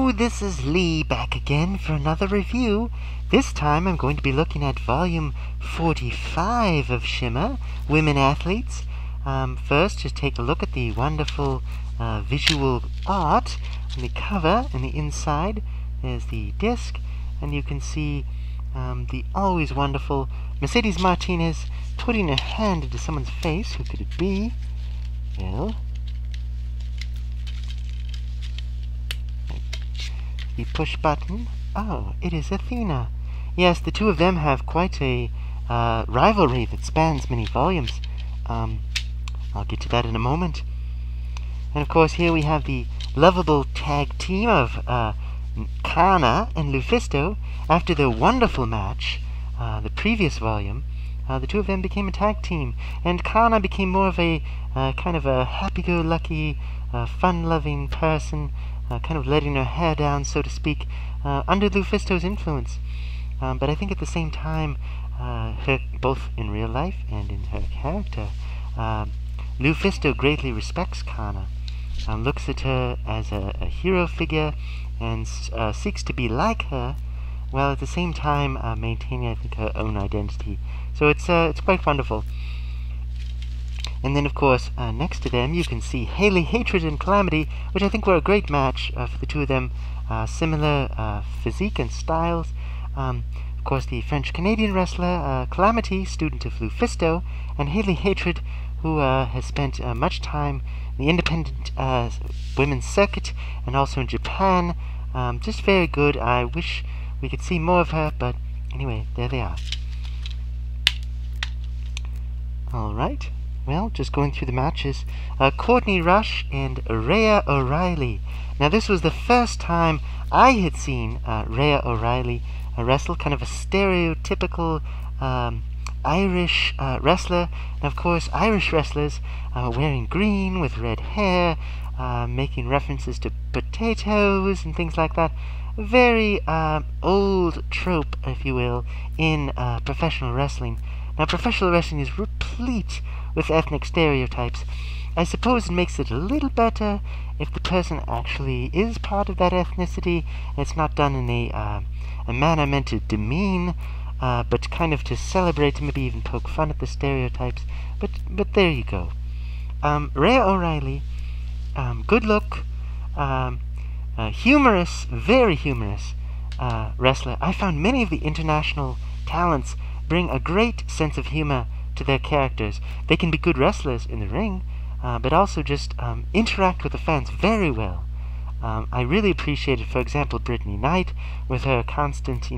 Hello, this is Lee back again for another review. This time I'm going to be looking at volume 45 of Shimmer, Women Athletes. First, just take a look at the wonderful visual art on the cover and the inside. There's the disc, and you can see the always wonderful Mercedes Martinez putting her hand into someone's face. Who could it be? Well, the push button. Oh, it is Athena. Yes, the two of them have quite a rivalry that spans many volumes. I'll get to that in a moment. And of course, here we have the lovable tag team of Kana and Lufisto. After their wonderful match, the previous volume, the two of them became a tag team, and Kana became more of a kind of a happy-go-lucky, fun-loving person, kind of letting her hair down, so to speak, under Lufisto's influence. But I think at the same time, both in real life and in her character, Lufisto greatly respects Kana, looks at her as a hero figure, and seeks to be like her, while at the same time maintaining, I think, her own identity. So it's quite wonderful. And then, of course, next to them, you can see Haley, Hatred, and Calamity, which I think were a great match for the two of them. Similar physique and styles. Of course, the French-Canadian wrestler, Calamity, student of Lufisto, and Haley, Hatred, who has spent much time in the independent women's circuit and also in Japan. Just very good. I wish we could see more of her, but anyway, there they are. Alright. Well, just going through the matches. Courtney Rush and Rhea O'Reilly. Now, this was the first time I had seen Rhea O'Reilly wrestle, kind of a stereotypical Irish wrestler. And of course, Irish wrestlers wearing green with red hair, making references to potatoes and things like that. A very old trope, if you will, in professional wrestling. Now, professional wrestling is replete with ethnic stereotypes. I suppose it makes it a little better if the person actually is part of that ethnicity, and it's not done in a manner meant to demean, but kind of to celebrate, to maybe even poke fun at the stereotypes. But there you go. Rhea O'Reilly, good look, humorous, very humorous wrestler. I found many of the international talents bring a great sense of humor to their characters. They can be good wrestlers in the ring, but also just interact with the fans very well. I really appreciated, for example, Brittany Knight with her constant,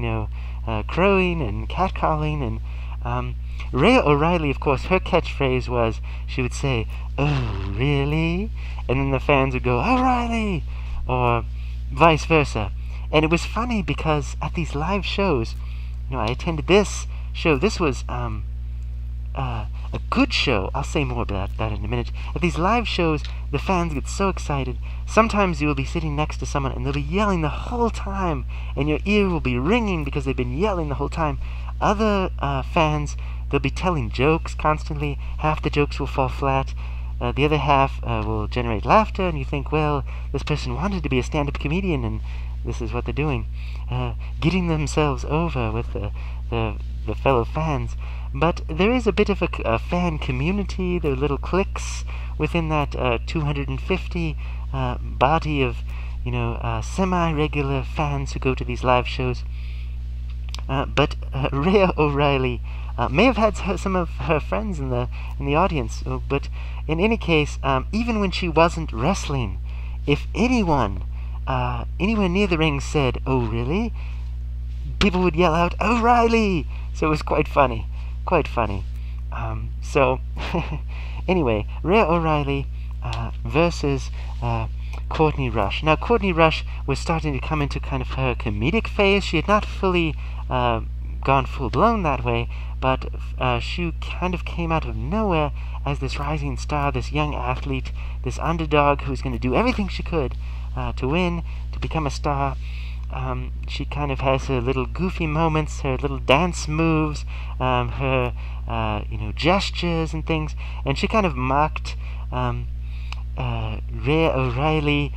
crowing and catcalling, and Rhea O'Reilly, of course, her catchphrase was, she would say, "Oh, really?" And then the fans would go, "O'Reilly!" Or vice versa. And it was funny because at these live shows, I attended this show. This was a good show. I'll say more about that in a minute. At these live shows, the fans get so excited. Sometimes you will be sitting next to someone and they'll be yelling the whole time, and your ear will be ringing because they've been yelling the whole time. Other fans, they'll be telling jokes constantly. Half the jokes will fall flat. The other half will generate laughter, and you think, well, this person wanted to be a stand-up comedian, and this is what they're doing, getting themselves over with the fellow fans. But there is a bit of a fan community. There are little cliques within that 250 body of, semi-regular fans who go to these live shows. But Rhea O'Reilly may have had some of her friends in the audience. But in any case, even when she wasn't wrestling, if anyone anywhere near the ring said, "Oh, really?" people would yell out, "O'Reilly!" So it was quite funny. Quite funny. Anyway, Rhea O'Reilly versus Courtney Rush. Now, Courtney Rush was starting to come into kind of her comedic phase. She had not fully gone full-blown that way, but she kind of came out of nowhere as this rising star, this young athlete, this underdog who was going to do everything she could to win, to become a star. She kind of has her little goofy moments, her little dance moves, her gestures and things, and she kind of mocked Rhea O'Reilly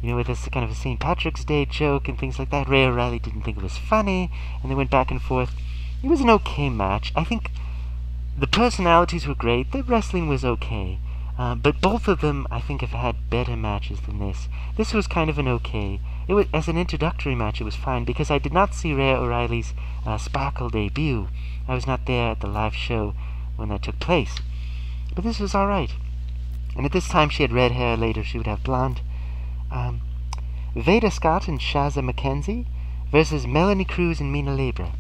with this kind of a St. Patrick's Day joke and things like that. Ray O'Reilly didn't think it was funny, and they went back and forth. It was an okay match. I think the personalities were great. The wrestling was okay. But both of them, I think, have had better matches than this. This was kind of an okay. It was, as an introductory match, it was fine, because I did not see Ray O'Reilly's Sparkle debut. I was not there at the live show when that took place. But this was alright. And at this time she had red hair, later she would have blonde. Veda Scott and Shazza McKenzie versus Melanie Cruz and Mina Labra.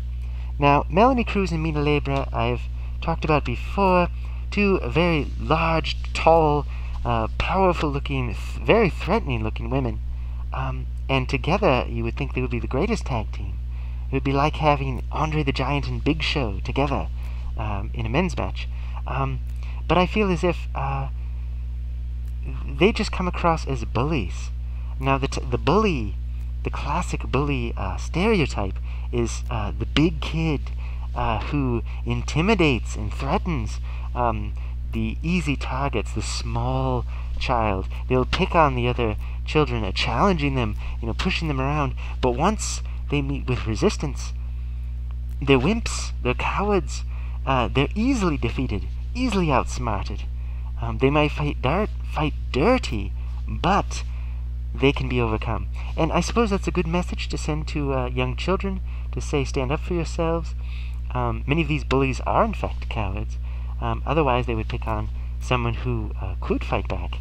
Now, Melanie Cruz and Mina Labra I've talked about before. Two very large, tall, powerful-looking, very threatening-looking women. And together, you would think they would be the greatest tag team. It would be like having Andre the Giant and Big Show together in a men's match. But I feel as if they just come across as bullies. Now, the bully, the classic bully stereotype is the big kid who intimidates and threatens the easy targets, the small child. They'll pick on the other children, challenging them, pushing them around. But once they meet with resistance, they're wimps, they're cowards, they're easily defeated, easily outsmarted. They might fight dirty, but they can be overcome. And I suppose that's a good message to send to young children, to say, stand up for yourselves. Many of these bullies are, in fact, cowards. Otherwise, they would pick on someone who could fight back.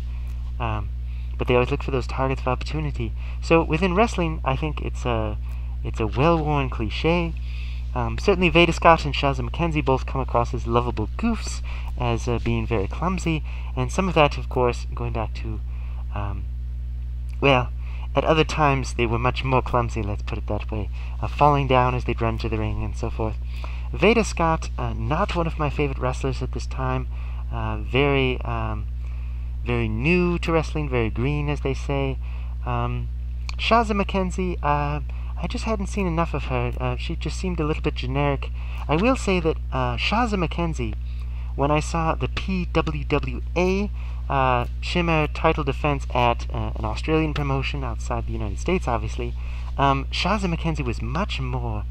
But they always look for those targets of opportunity. So within wrestling, I think it's a well-worn cliche. Certainly, Veda Scott and Shazza McKenzie both come across as lovable goofs, as being very clumsy, and some of that, of course, going back to, well, at other times they were much more clumsy, let's put it that way, falling down as they'd run to the ring and so forth. Veda Scott, not one of my favorite wrestlers at this time, very new to wrestling, very green, as they say. Shazza McKenzie, I just hadn't seen enough of her. She just seemed a little bit generic. I will say that Shazza McKenzie, when I saw the PWWA Shimmer title defense at an Australian promotion outside the United States, obviously, Shazza McKenzie was much more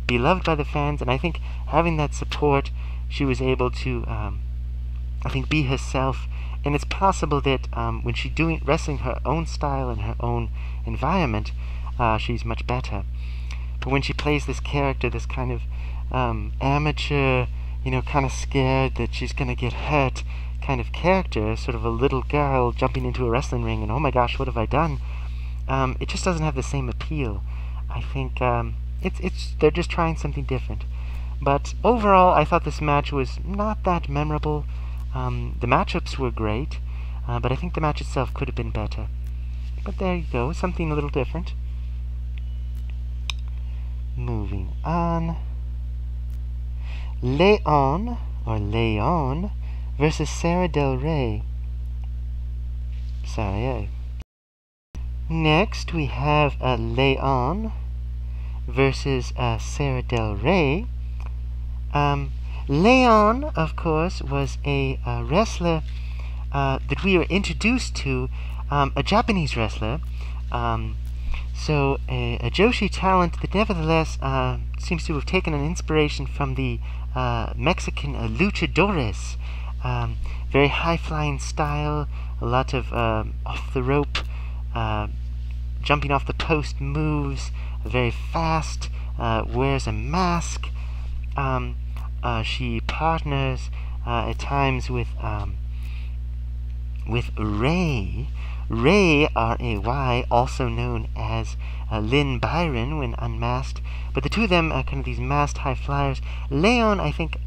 beloved by the fans, and I think having that support, she was able to, I think, be herself. And it's possible that when she's wrestling her own style in her own environment, she's much better. But when she plays this character, this kind of amateur, kind of scared that she's going to get hurt kind of character, sort of a little girl jumping into a wrestling ring and, oh my gosh, what have I done? It just doesn't have the same appeal. I think they're just trying something different. But overall, I thought this match was not that memorable. The matchups were great, but I think the match itself could have been better. But there you go, something a little different. Moving on. Leon versus Sarah Del Rey. Sorry. Next, we have Leon versus Sarah Del Rey. Leon, of course, was a wrestler that we were introduced to, a Japanese wrestler, so a Joshi talent that nevertheless seems to have taken an inspiration from the Mexican luchadores. Very high-flying style, a lot of off-the-rope, jumping off the post moves, very fast, wears a mask. She partners at times with Ray, R-A-Y, also known as Lynn Byron when unmasked. But the two of them are kind of these masked high flyers. Leon, I think,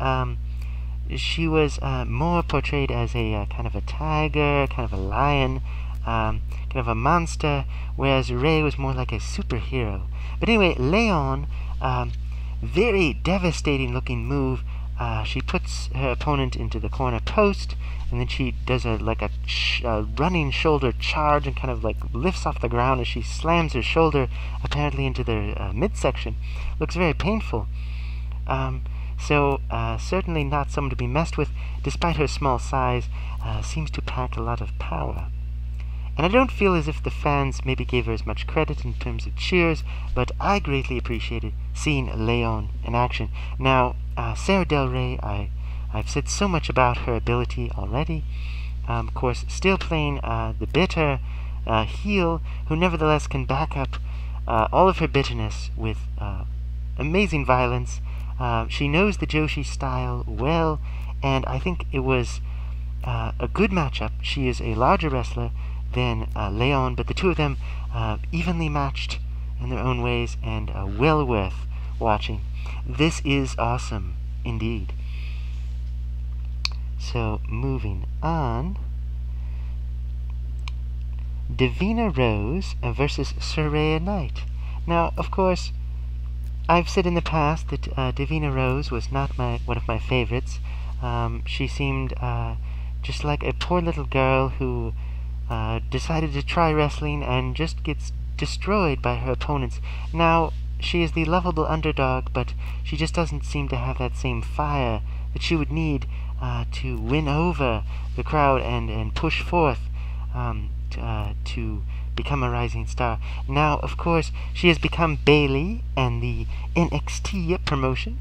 she was more portrayed as a kind of a tiger, kind of a lion, kind of a monster, whereas Ray was more like a superhero. But anyway, Leon, very devastating looking move. She puts her opponent into the corner post, and then she does a running shoulder charge and kind of like lifts off the ground as she slams her shoulder apparently into the midsection. Looks very painful. So certainly not someone to be messed with, despite her small size. Seems to pack a lot of power. And I don't feel as if the fans maybe gave her as much credit in terms of cheers, but I greatly appreciated seeing Leon in action. Now, Sarah Del Rey, I've said so much about her ability already. Of course, still playing the bitter heel, who nevertheless can back up all of her bitterness with amazing violence. She knows the Joshi style well, and I think it was a good matchup. She is a larger wrestler than Leon, but the two of them evenly matched in their own ways, and well worth watching. This is awesome indeed. So, moving on. Davina Rose versus Saraya Knight. Now, of course, I've said in the past that Davina Rose was not one of my favorites. She seemed just like a poor little girl who decided to try wrestling and just gets destroyed by her opponents. Now, she is the lovable underdog, but she just doesn't seem to have that same fire that she would need to win over the crowd and push forth to become a rising star. Now, of course, she has become Bayley and the NXT promotion,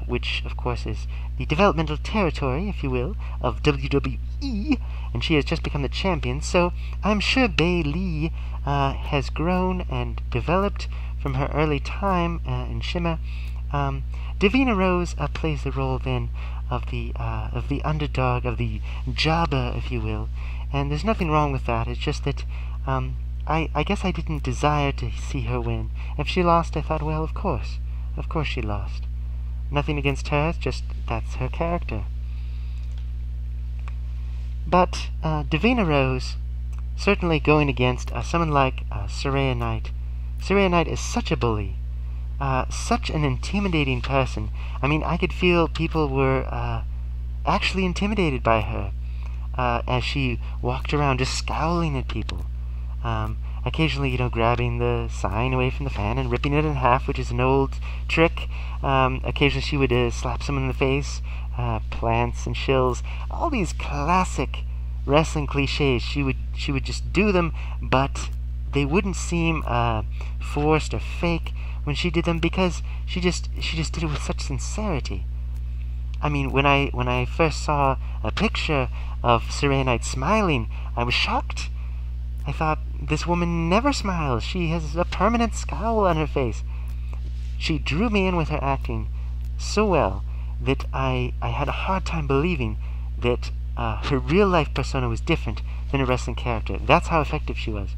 which, of course, is the developmental territory, if you will, of WWE, and she has just become the champion. So I'm sure Bayley has grown and developed from her early time in Shimmer. Davina Rose plays the role then of the underdog, of the jobber, if you will, and there's nothing wrong with that. It's just that I guess I didn't desire to see her win. If she lost, I thought, well, of course she lost. Nothing against her, it's just that's her character. But Davina Rose, certainly going against someone like Saraya Knight. Saraya Knight is such a bully, such an intimidating person. I mean, I could feel people were actually intimidated by her as she walked around just scowling at people. Occasionally, grabbing the sign away from the fan and ripping it in half, which is an old trick. Occasionally she would slap someone in the face, plants and shills, all these classic wrestling cliches. She would just do them, but they wouldn't seem forced or fake when she did them, because she just did it with such sincerity. I mean, when I first saw a picture of Saraya Knight smiling, I was shocked. I thought, this woman never smiles. She has a permanent scowl on her face. She drew me in with her acting so well that I had a hard time believing that her real-life persona was different than her wrestling character. That's how effective she was.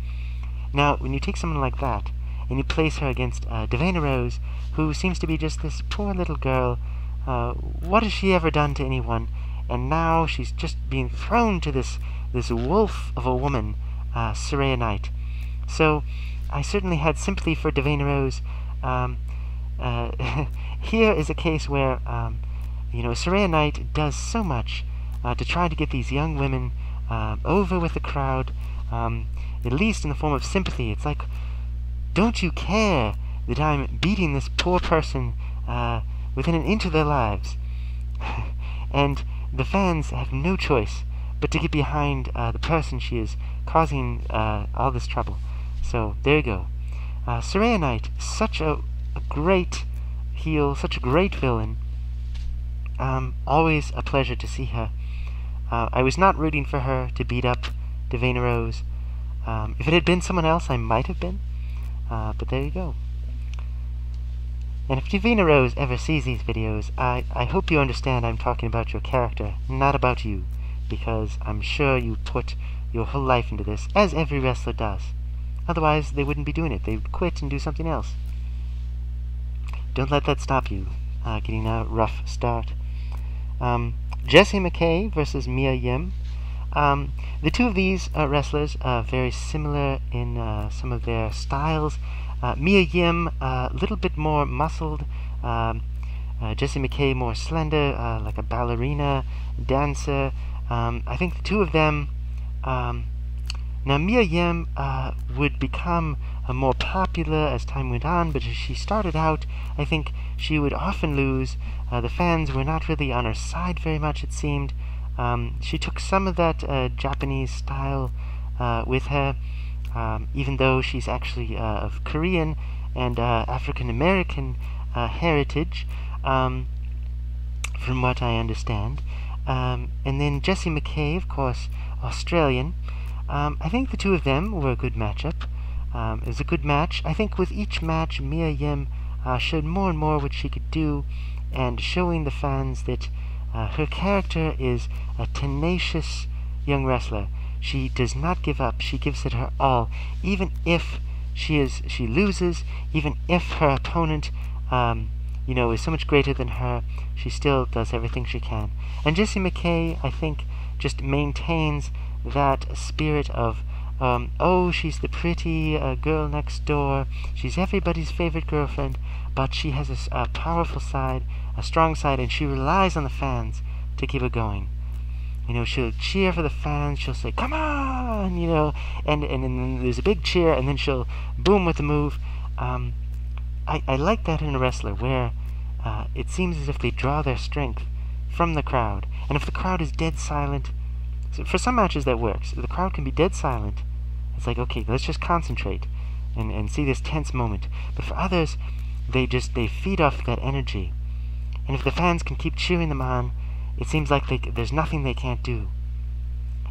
Now, when you take someone like that and you place her against Davina Rose, who seems to be just this poor little girl, what has she ever done to anyone? And now she's just being thrown to this wolf of a woman, Saraya Knight. So I certainly had sympathy for Davina Rose. Here is a case where Saraya Knight does so much to try to get these young women over with the crowd, at least in the form of sympathy. It's like, don't you care that I'm beating this poor person within an inch of their lives? And the fans have no choice but to get behind the person she is causing all this trouble. So there you go. Saraya Knight, such a great heel, such a great villain. Always a pleasure to see her. I was not rooting for her to beat up Davina Rose. If it had been someone else, I might have been. But there you go. And if Davina Rose ever sees these videos, I hope you understand I'm talking about your character, not about you, because I'm sure you put your whole life into this, as every wrestler does. Otherwise, they wouldn't be doing it. They would quit and do something else. Don't let that stop you getting a rough start. Jessie McKay versus Mia Yim. The two of these wrestlers are very similar in some of their styles. Mia Yim, a little bit more muscled. Jessie McKay, more slender, like a ballerina, dancer. I think the two of them... now, Mia Yim would become more popular as time went on, but as she started out, I think she would often lose. The fans were not really on her side very much, it seemed. She took some of that Japanese style with her, even though she's actually of Korean and African American heritage, from what I understand. And then Jessie McKay, of course, Australian. I think the two of them were a good matchup. It was a good match. I think with each match, Mia Yim showed more and more what she could do, and showing the fans that her character is a tenacious young wrestler. She does not give up. She gives it her all, even if she loses, even if her opponent is so much greater than her. She still does everything she can. And Jessie McKay, I think, just maintains that spirit of she's the pretty girl next door. She's everybody's favorite girlfriend, but she has a powerful side, a strong side, and she relies on the fans to keep her going. She'll cheer for the fans. She'll say, "Come on!" and then there's a big cheer, and then she'll boom with the move. I like that in a wrestler, where it seems as if they draw their strength from the crowd. And if the crowd is dead silent, so for some matches that works. The crowd can be dead silent. It's like, okay, let's just concentrate and see this tense moment. But for others, they feed off that energy. And if the fans can keep cheering them on, it seems like there's nothing they can't do.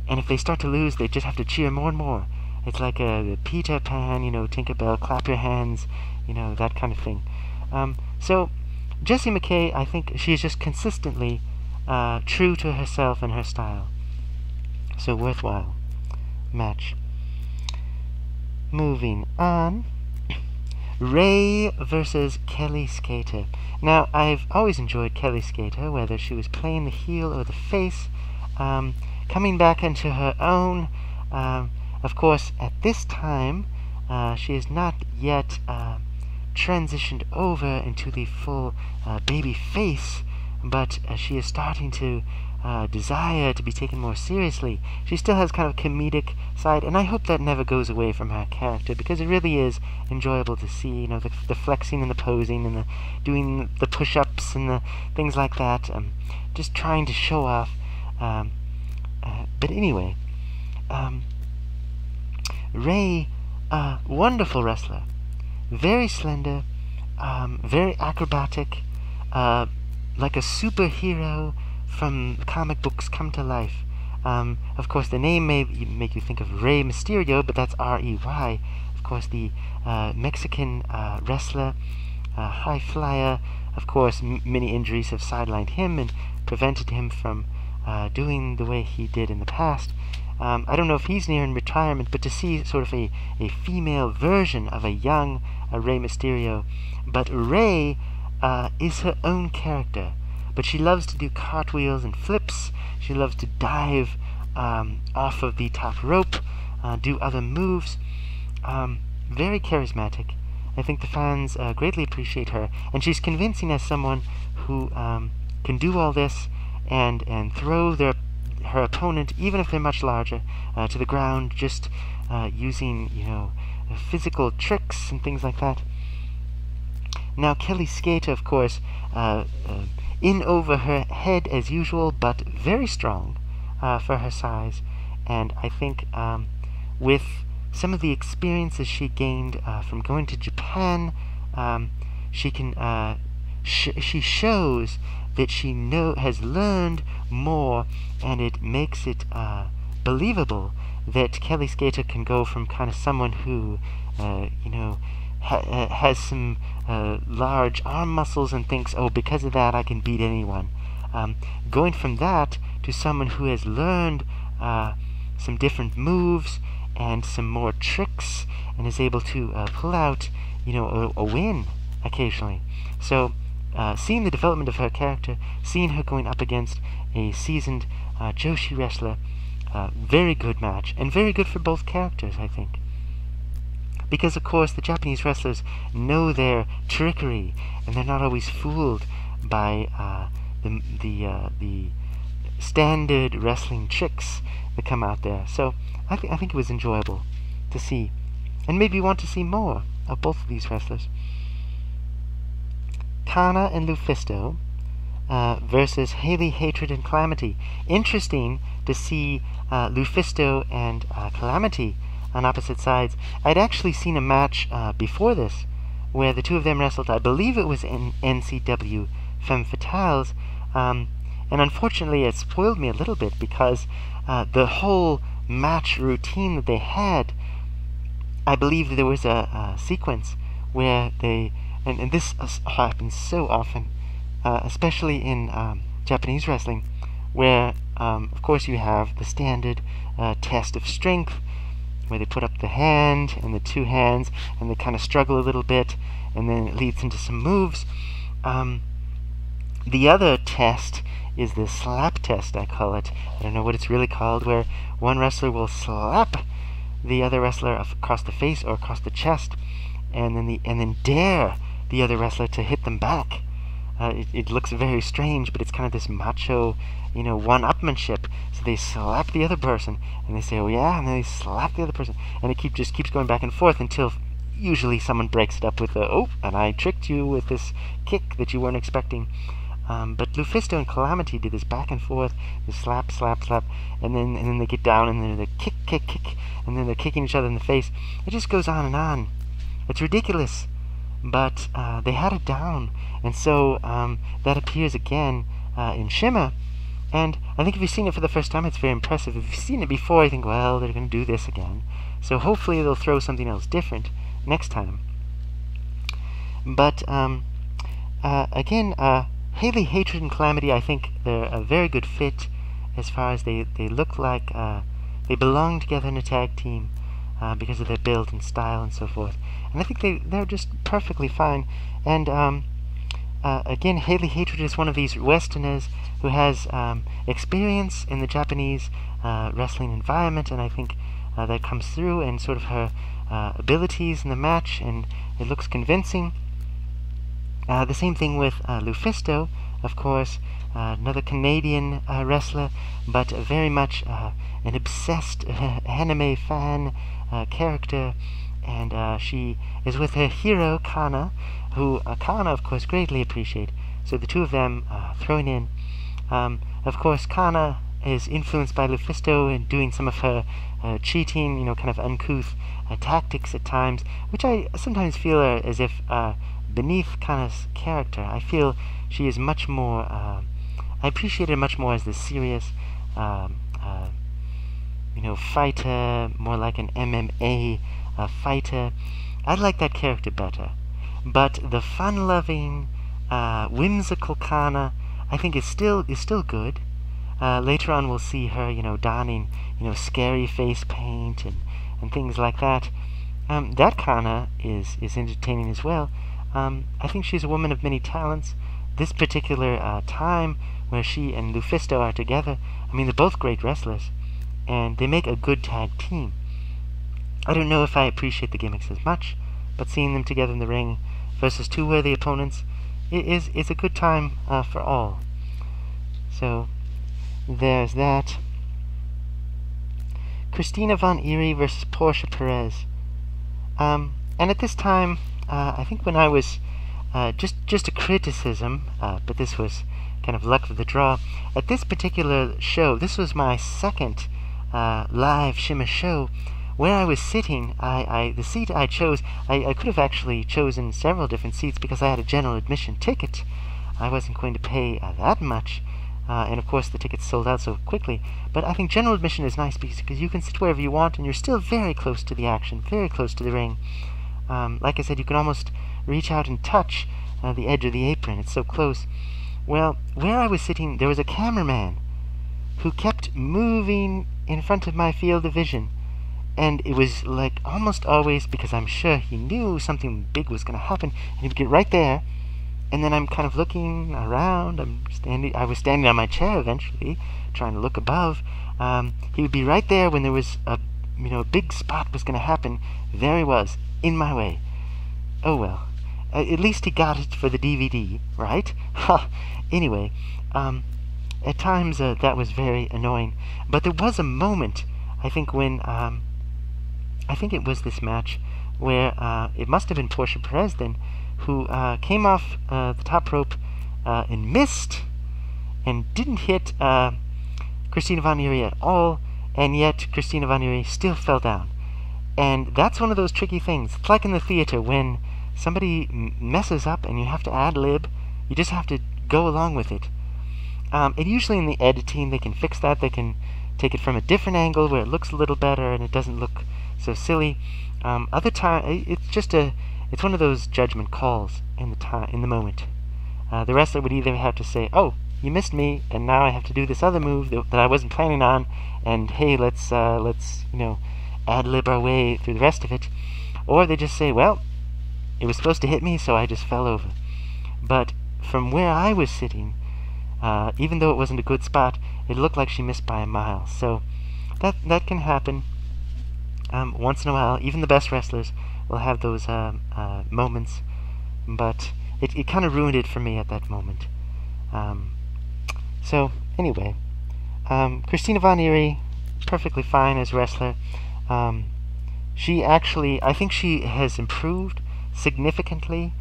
And if they start to lose, they just have to cheer more and more. It's like a Peter Pan, Tinkerbell, clap your hands, that kind of thing. So Jessie McKay, I think she's just consistently true to herself and her style. So worthwhile match. Moving on. Ray versus Kelly Skater. Now, I've always enjoyed Kelly Skater, whether she was playing the heel or the face. Coming back into her own. Of course, at this time, she is not yet transitioned over into the full baby face, but she is starting to desire to be taken more seriously. She still has kind of a comedic side, and I hope that never goes away from her character, because it really is enjoyable to see, the flexing and the posing and the doing the push-ups and the things like that, just trying to show off. But anyway, Ray, wonderful wrestler, very slender, very acrobatic, like a superhero from comic books come to life. Of course, the name may make you think of Rey Mysterio, but that's R-E-Y. Of course, the Mexican wrestler, high flyer. Of course, many injuries have sidelined him and prevented him from doing the way he did in the past. I don't know if he's nearing retirement, but to see sort of a female version of a young Rey Mysterio. But Rey is her own character. But she loves to do cartwheels and flips. She loves to dive off of the top rope, do other moves. Very charismatic. I think the fans greatly appreciate her. And she's convincing as someone who can do all this and throw her opponent, even if they're much larger, to the ground, just using, physical tricks and things like that. Now, Kelly Skater, of course, in over her head as usual, but very strong for her size. And I think with some of the experiences she gained from going to Japan, she can she shows that she has learned more, and it makes it believable that Kelly Skater can go from kind of someone who has some large arm muscles and thinks, oh, because of that I can beat anyone. Going from that to someone who has learned some different moves and some more tricks and is able to pull out, a win occasionally. So seeing the development of her character, seeing her going up against a seasoned Joshi wrestler, very good match, and very good for both characters, I think. Because, of course, the Japanese wrestlers know their trickery, and they're not always fooled by the standard wrestling tricks that come out there. So I think it was enjoyable to see, and maybe want to see more of both of these wrestlers. Kana and Lufisto versus Haley, Hatred, and Calamity. Interesting to see Lufisto and Calamity on opposite sides. I'd actually seen a match before this where the two of them wrestled. I believe it was in NCW Femme Fatales, and unfortunately it spoiled me a little bit because the whole match routine that they had, I believe there was a sequence where they, and this happens so often, especially in Japanese wrestling, where of course you have the standard test of strength, where they put up the hand and the two hands and they kind of struggle a little bit, and then it leads into some moves. The other test is the slap test, I call it. I don't know what it's really called, where one wrestler will slap the other wrestler across the face or across the chest, and then dare the other wrestler to hit them back. It looks very strange, but it's kind of this macho, one-upmanship. So they slap the other person, and they say, "Oh yeah," and then they slap the other person, and it just keeps going back and forth until usually someone breaks it up with "Oh, and I tricked you with this kick that you weren't expecting." But Lufisto and Calamity did this back and forth, this slap, slap, slap, and then they get down, and then they kick, kick, kick, and then they're kicking each other in the face. It just goes on and on. It's ridiculous, but they had it down, and so that appears again in Shimmer. And I think if you've seen it for the first time, it's very impressive. If you've seen it before, you think, well, they're going to do this again. So hopefully they'll throw something else different next time. But again, Haley, Hatred, and Calamity, I think they're a very good fit as far as they look like they belong together in a tag team because of their build and style and so forth. And I think they're just perfectly fine. And again, Haley, Hatred is one of these Westerners who has experience in the Japanese wrestling environment, and I think that comes through in sort of her abilities in the match, and it looks convincing. The same thing with Lufisto, of course, another Canadian wrestler, but very much an obsessed anime fan character, and she is with her hero, Kana, who Kana, of course, greatly appreciate. So the two of them thrown in. Of course, Kana is influenced by Lufisto in doing some of her cheating, kind of uncouth tactics at times, which I sometimes feel are as if beneath Kana's character. I feel she is much more, I appreciate her much more as the serious, fighter, more like an MMA fighter. I like that character better. But the fun-loving, whimsical Kana, I think is still good. Later on we'll see her, donning, scary face paint and things like that. That Kana is entertaining as well. I think she's a woman of many talents. This particular time where she and Lufisto are together, they're both great wrestlers, and they make a good tag team. I don't know if I appreciate the gimmicks as much, but seeing them together in the ring versus two worthy opponents is a good time for all. So there's that. Christina Von Eerie versus Portia Perez. And at this time, I think when I was just a criticism, but this was kind of luck of the draw. At this particular show, this was my second live Shimmer show. Where I was sitting, the seat I chose, I could have actually chosen several different seats because I had a general admission ticket. I wasn't going to pay that much, and of course the tickets sold out so quickly. But I think general admission is nice because you can sit wherever you want, and you're still very close to the action, very close to the ring. Like I said, you can almost reach out and touch the edge of the apron. It's so close. Well, where I was sitting, there was a cameraman who kept moving in front of my field of vision. And it was like almost always, because I'm sure he knew something big was going to happen, and he would get right there, and then I'm kind of looking around. I was standing on my chair eventually, trying to look above. He would be right there when there was a big spot was going to happen. There he was, in my way. Oh well. At least he got it for the DVD, right? Anyway, at times that was very annoying. But there was a moment, I think, when I think it was this match where it must have been Portia Perez then, who came off the top rope and missed and didn't hit Christina Von Eerie at all, and yet Christina Von Eerie still fell down. And that's one of those tricky things. It's like in the theater when somebody messes up and you have to ad-lib, you just have to go along with it. And usually in the editing they can fix that. They can take it from a different angle where it looks a little better and it doesn't look so silly. Other time it's one of those judgment calls in the moment. The wrestler would either have to say, "Oh, you missed me, and now I have to do this other move that I wasn't planning on, and hey, let's ad-lib our way through the rest of it," or they just say, "Well, it was supposed to hit me, so I just fell over." But from where I was sitting, even though it wasn't a good spot, it looked like she missed by a mile. So that can happen once in a while. Even the best wrestlers will have those moments, but it kind of ruined it for me at that moment. So anyway, Christina Von Eerie, perfectly fine as a wrestler. She actually, I think she has improved significantly.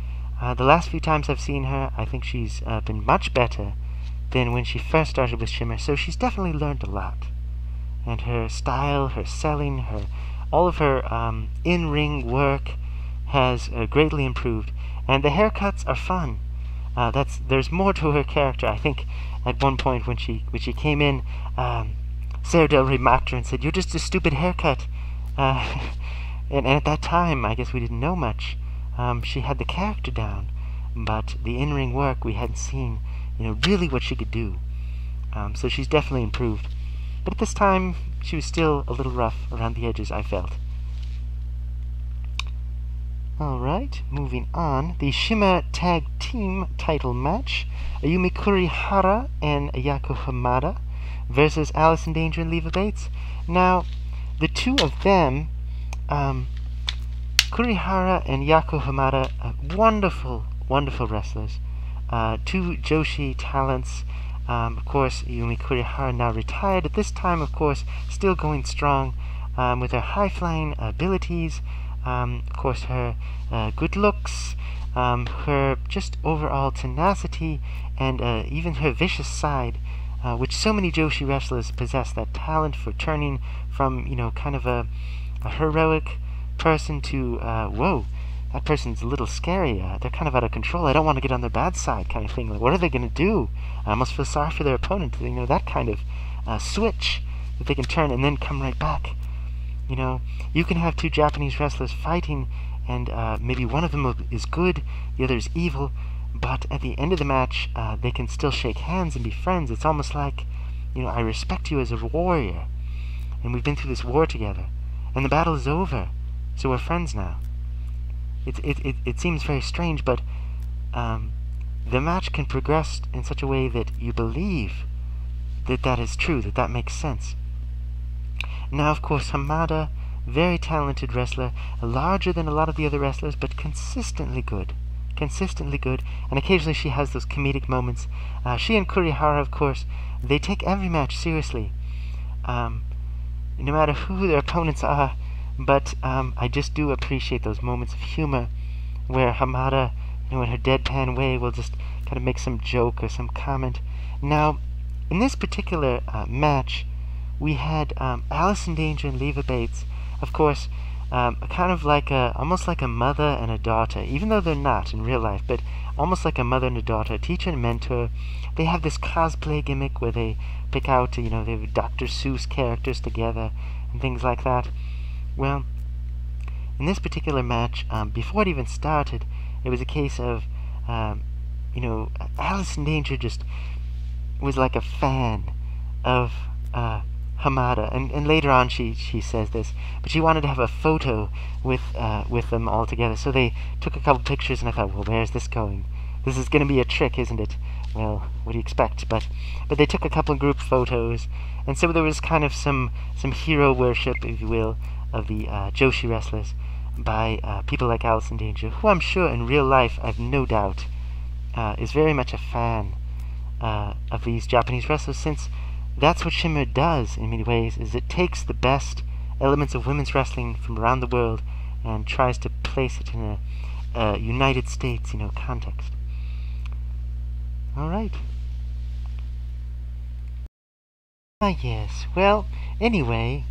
The last few times I've seen her, I think she's been much better than when she first started with Shimmer. So she's definitely learned a lot. And her style, her selling, all of her in-ring work has greatly improved. And the haircuts are fun. There's more to her character. I think at one point when she came in, Sarah Del Rey mocked her and said, "You're just a stupid haircut." And at that time, I guess we didn't know much. She had the character down, but the in-ring work we hadn't seen, really what she could do. So she's definitely improved. But at this time, she was still a little rough around the edges, I felt. Alright, moving on. The Shimmer Tag Team title match. Ayumi Kurihara and Ayako Hamada versus Alice in Danger and Leva Bates. Now, the two of them, Kurihara and Yako Hamada, wonderful, wonderful wrestlers. Two Joshi talents. Of course, Ayumi Kurihara now retired. At this time, of course, still going strong with her high-flying abilities. Of course, her good looks, her just overall tenacity, and even her vicious side, which so many Joshi wrestlers possess, that talent for turning from, kind of a heroic person to, whoa, that person's a little scary, they're kind of out of control, I don't want to get on their bad side kind of thing. Like, what are they going to do? I almost feel sorry for their opponent. That kind of switch that they can turn and then come right back. You can have two Japanese wrestlers fighting, and maybe one of them is good, the other is evil, but at the end of the match, they can still shake hands and be friends. It's almost like, I respect you as a warrior, and we've been through this war together, and the battle is over, so we're friends now. It seems very strange, but the match can progress in such a way that you believe that is true, that makes sense. Now, of course, Hamada, very talented wrestler, larger than a lot of the other wrestlers, but consistently good, and occasionally she has those comedic moments. She and Kurihara, of course, they take every match seriously, no matter who their opponents are, but I just do appreciate those moments of humor where Hamada, in her deadpan way, will just kind of make some joke or some comment. Now, in this particular match, we had Alice in Danger and Leva Bates, of course, kind of like almost like a mother and a daughter, even though they're not in real life, but almost like a mother and a daughter, a teacher and mentor. They have this cosplay gimmick where they pick out, they have Dr. Seuss characters together and things like that. Well, in this particular match, before it even started, it was a case of, Alice in Danger just was like a fan of Hamada, and later on she says this, but she wanted to have a photo with them all together, so they took a couple pictures, and I thought, well, where's this going? This is going to be a trick, isn't it? Well, what do you expect? But they took a couple of group photos, and so there was kind of some hero worship, if you will, of the Joshi wrestlers by people like Alice in Danger, who I'm sure in real life, I've no doubt, is very much a fan of these Japanese wrestlers, since that's what Shimmer does in many ways, is it takes the best elements of women's wrestling from around the world and tries to place it in a United States, context. Alright. Yes. Well, anyway,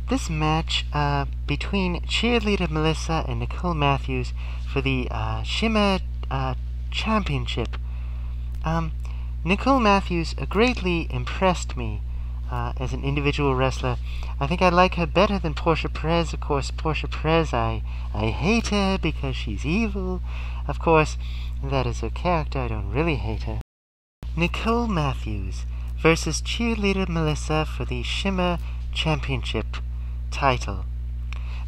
this match between cheerleader Melissa and Nicole Matthews for the Shimmer Championship. Nicole Matthews greatly impressed me as an individual wrestler. I think I like her better than Portia Perez. Of course, Portia Perez, I hate her because she's evil. Of course, that is her character. I don't really hate her. Nicole Matthews versus cheerleader Melissa for the Shimmer Championship title.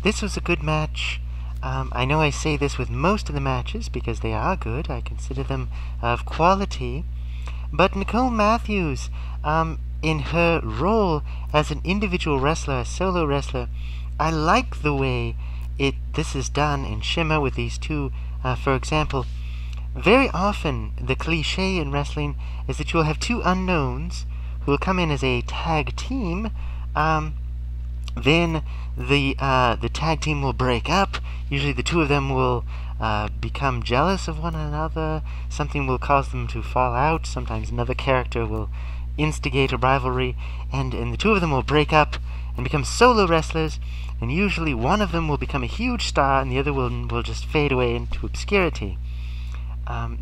This was a good match. I know I say this with most of the matches because they are good. I consider them of quality. But Nicole Matthews, in her role as an individual wrestler, a solo wrestler, I like the way this is done in Shimmer with these two. For example, very often the cliche in wrestling is that you'll have two unknowns who will come in as a tag team. Then the tag team will break up. Usually the two of them will become jealous of one another. Something will cause them to fall out. Sometimes another character will instigate a rivalry, and the two of them will break up and become solo wrestlers, and usually one of them will become a huge star and the other will just fade away into obscurity.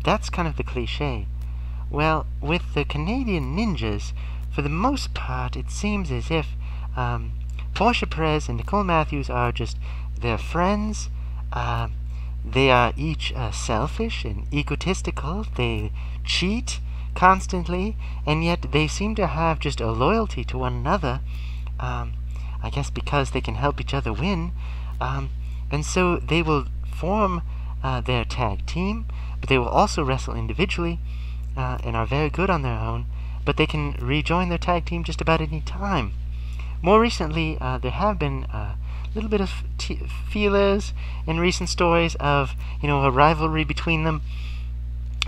That's kind of the cliche. Well, with the Canadian Ninjas, for the most part, it seems as if Portia Perez and Nicole Matthews are just their friends. They are each selfish and egotistical. They cheat constantly, and yet they seem to have just a loyalty to one another. I guess because they can help each other win. And so they will form their tag team, but they will also wrestle individually and are very good on their own, but they can rejoin their tag team just about any time. More recently, there have been a little bit of feelers in recent stories of, a rivalry between them.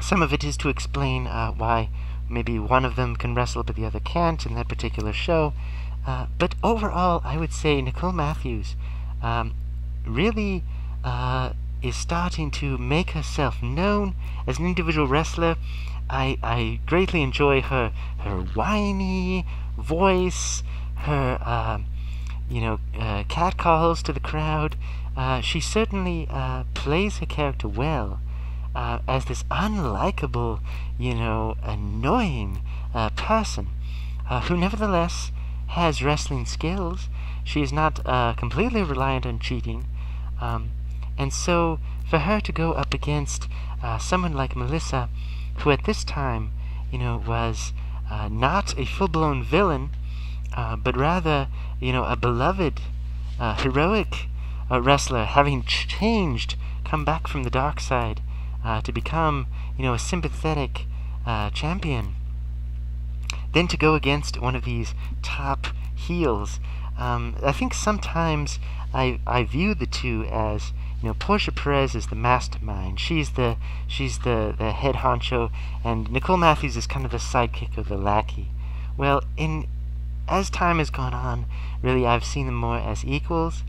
Some of it is to explain why maybe one of them can wrestle but the other can't in that particular show. But overall, I would say Nicole Matthews really is starting to make herself known as an individual wrestler. I greatly enjoy her whiny voice, her catcalls to the crowd. She certainly plays her character well as this unlikable, annoying person who nevertheless has wrestling skills. She is not completely reliant on cheating. And so for her to go up against someone like Melissa, who at this time, was not a full-blown villain, but rather, a beloved, heroic wrestler, having come back from the dark side to become, a sympathetic champion. Then to go against one of these top heels, I think sometimes I view the two as, Portia Perez is the mastermind. She's the head honcho, and Nicole Matthews is kind of the sidekick or the lackey. Well, as time has gone on, really I've seen them more as equals.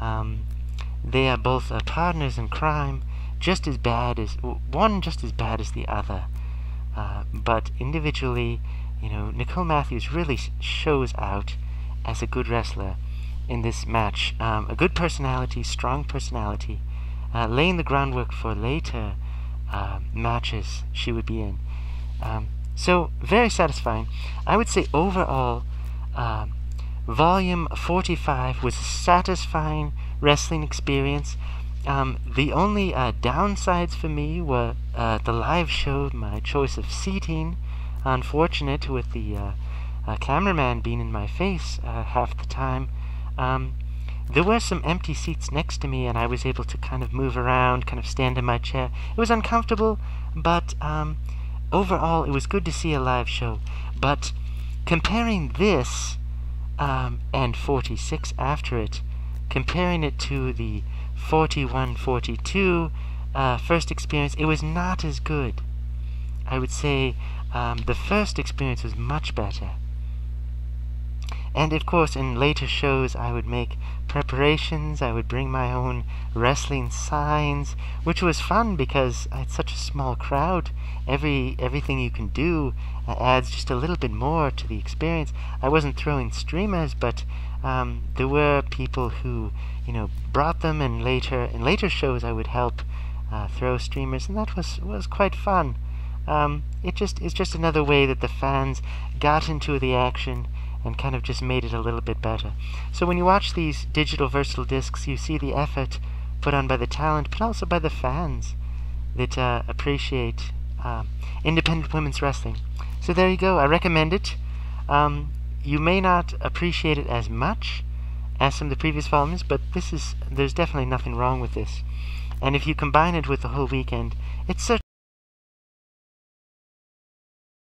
They are both partners in crime, just as bad as the other. But individually, Nicole Matthews really shows out as a good wrestler in this match. A good personality, strong personality, laying the groundwork for later matches she would be in. So, very satisfying. I would say overall, Volume 45 was a satisfying wrestling experience. The only downsides for me were the live show, my choice of seating. Unfortunate with the cameraman being in my face half the time. There were some empty seats next to me, and I was able to kind of move around, kind of stand in my chair. It was uncomfortable, but overall it was good to see a live show. But comparing this and 46 after it, comparing it to the 41-42 first experience, it was not as good. I would say the first experience was much better. And of course, in later shows, I would make preparations. I would bring my own wrestling signs, which was fun because I had such a small crowd. Everything you can do adds just a little bit more to the experience. I wasn't throwing streamers, but there were people who, brought them, and in later shows, I would help throw streamers, and that was quite fun. It's just another way that the fans got into the action and kind of just made it a little bit better. So when you watch these digital versatile discs, you see the effort put on by the talent, but also by the fans that appreciate independent women's wrestling. So there you go. I recommend it. You may not appreciate it as much as some of the previous volumes, but there's definitely nothing wrong with this. And if you combine it with the whole weekend, it's